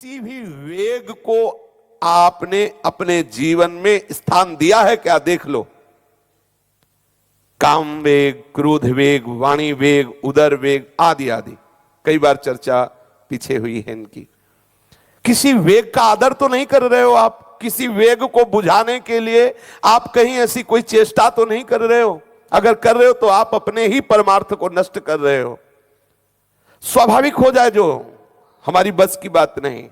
किसी भी वेग को आपने अपने जीवन में स्थान दिया है क्या? देख लो। काम वेग, क्रोध वेग, वाणी वेग, उदर वेग आदि आदि कई बार चर्चा पीछे हुई है इनकी। किसी वेग का आदर तो नहीं कर रहे हो आप? किसी वेग को बुझाने के लिए आप कहीं ऐसी कोई चेष्टा तो नहीं कर रहे हो? अगर कर रहे हो तो आप अपने ही परमार्थ को नष्ट कर रहे हो। स्वाभाविक हो जाए जो हमारी बस की बात नहीं।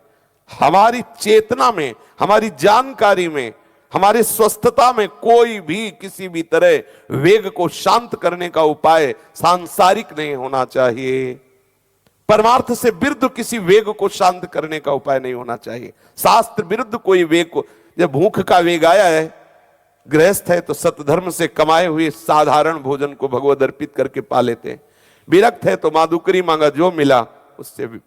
हमारी चेतना में, हमारी जानकारी में, हमारे स्वस्थता में कोई भी किसी भी तरह वेग को शांत करने का उपाय सांसारिक नहीं होना चाहिए। परमार्थ से विरुद्ध किसी वेग को शांत करने का उपाय नहीं होना चाहिए। शास्त्र विरुद्ध कोई वेग को, जब भूख का वेग आया है, गृहस्थ है तो सतधर्म से कमाए हुए साधारण भोजन को भगवद अर्पित करके पा लेते हैं। विरक्त है तो मादुकरी मांगा, जो मिला उससे भी।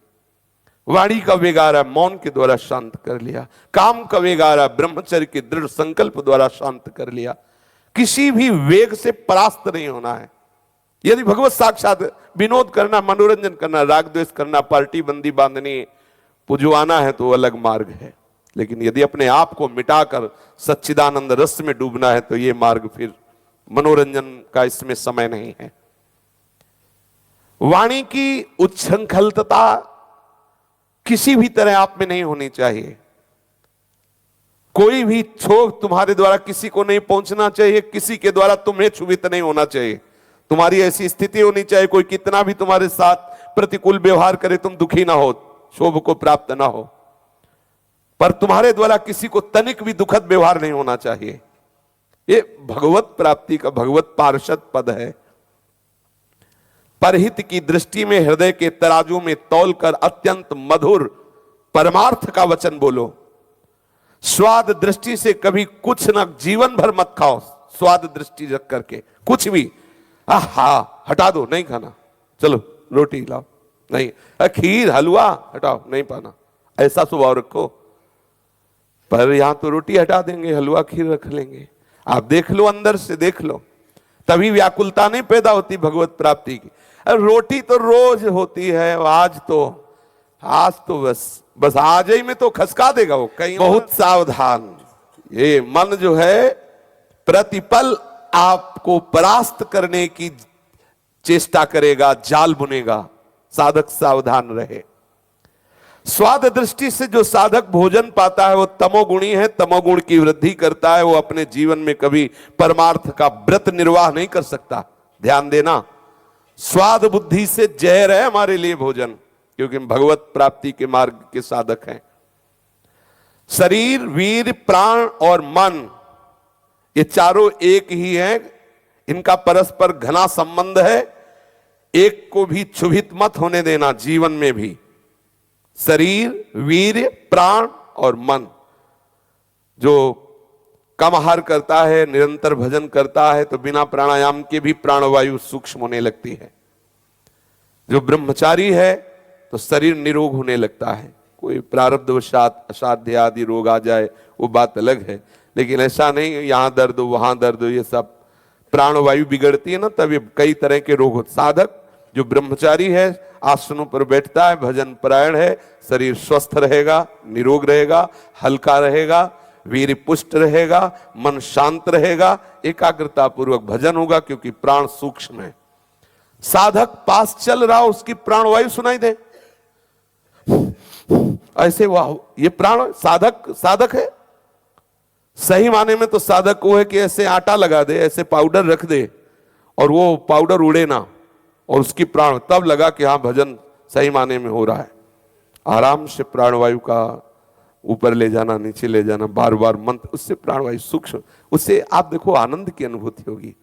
वाणी का वेग आ रहा, मौन के द्वारा शांत कर लिया। काम का वेग आ रहा, ब्रह्मचर्य के दृढ़ संकल्प द्वारा शांत कर लिया। किसी भी वेग से परास्त नहीं होना है। यदि भगवत साक्षात विनोद करना, मनोरंजन करना, राग द्वेष करना, पार्टी बंदी बांधनी, पुजवाना है तो अलग मार्ग है। लेकिन यदि अपने आप को मिटाकर सच्चिदानंद रस में डूबना है तो यह मार्ग फिर मनोरंजन का इसमें समय नहीं है। वाणी की उच्छृंखलता किसी भी तरह आप में नहीं होनी चाहिए। कोई भी क्षोभ तुम्हारे द्वारा किसी को नहीं पहुंचना चाहिए, किसी के द्वारा तुम्हें क्षुभित नहीं होना चाहिए। तुम्हारी ऐसी स्थिति होनी चाहिए, कोई कितना भी तुम्हारे साथ प्रतिकूल व्यवहार करे तुम दुखी ना हो, क्षोभ को प्राप्त ना हो। पर तुम्हारे द्वारा किसी को तनिक भी दुखद व्यवहार नहीं होना चाहिए। ये भगवत प्राप्ति का भगवत पार्षद पद है। परहित की दृष्टि में हृदय के तराजू में तौलकर अत्यंत मधुर परमार्थ का वचन बोलो। स्वाद दृष्टि से कभी कुछ न, जीवन भर मत खाओ स्वाद दृष्टि रख करके कुछ भी। आहा हटा दो, नहीं खाना, चलो रोटी लाओ, नहीं, खीर हलवा हटाओ, नहीं पाना, ऐसा स्वभाव रखो। पर यहां तो रोटी हटा देंगे, हलवा खीर रख लेंगे। आप देख लो, अंदर से देख लो, तभी व्याकुलता नहीं पैदा होती भगवत प्राप्ति की। रोटी तो रोज होती है, आज तो बस आज ही में तो खसका देगा वो कहीं। बहुत सावधान, ये मन जो है प्रतिपल आपको परास्त करने की चेष्टा करेगा, जाल बुनेगा। साधक सावधान रहे। स्वाद दृष्टि से जो साधक भोजन पाता है वो तमोगुणी है, तमोगुण की वृद्धि करता है। वो अपने जीवन में कभी परमार्थ का व्रत निर्वाह नहीं कर सकता। ध्यान देना, स्वाद बुद्धि से जहर है हमारे लिए भोजन, क्योंकि हम भगवत प्राप्ति के मार्ग के साधक हैं। शरीर, वीर, प्राण और मन, ये चारों एक ही हैं। इनका परस्पर घना संबंध है। एक को भी क्षुभित मत होने देना जीवन में भी। शरीर, वीर, प्राण और मन, जो कम आहार करता है, निरंतर भजन करता है, तो बिना प्राणायाम के भी प्राणवायु सूक्ष्म होने लगती है। जो ब्रह्मचारी है तो शरीर निरोग होने लगता है। कोई प्रारब्धवशात असाध्य आदि रोग आ जाए वो बात अलग है, लेकिन ऐसा नहीं यहां दर्द हो वहां दर्द हो, ये सब प्राणवायु बिगड़ती है ना, तब ये कई तरह के रोग होते। साधक जो ब्रह्मचारी है, आसनों पर बैठता है, भजन परायण है, शरीर स्वस्थ रहेगा, निरोग रहेगा, हल्का रहेगा, वीर पुष्ट रहेगा, मन शांत रहेगा, एकाग्रता पूर्वक भजन होगा, क्योंकि प्राण सूक्ष्म है। साधक पास चल रहा, उसकी प्राणवायु सुनाई दे ऐसे, वाह ये प्राण साधक है। सही माने में तो साधक वो है कि ऐसे आटा लगा दे, ऐसे पाउडर रख दे और वो पाउडर उड़े ना, और उसकी प्राण तब लगा कि हाँ भजन सही माने में हो रहा है। आराम से प्राणवायु का ऊपर ले जाना, नीचे ले जाना, बार बार मंत्र, उससे प्राणवायु सूक्ष्म, उससे आप देखो आनंद की अनुभूति होगी।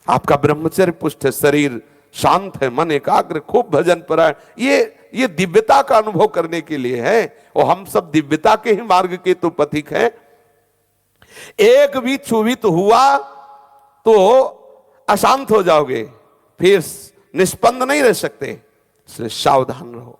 आपका ब्रह्मचर्य पुष्ट है, शरीर शांत है, मन एकाग्र, खूब भजन परायण। ये दिव्यता का अनुभव करने के लिए है, और हम सब दिव्यता के ही मार्ग के तो पथिक हैं। एक भी क्षुभित हुआ तो अशांत हो जाओगे, फिर निष्पन्द नहीं रह सकते। इसलिए सावधान रहो।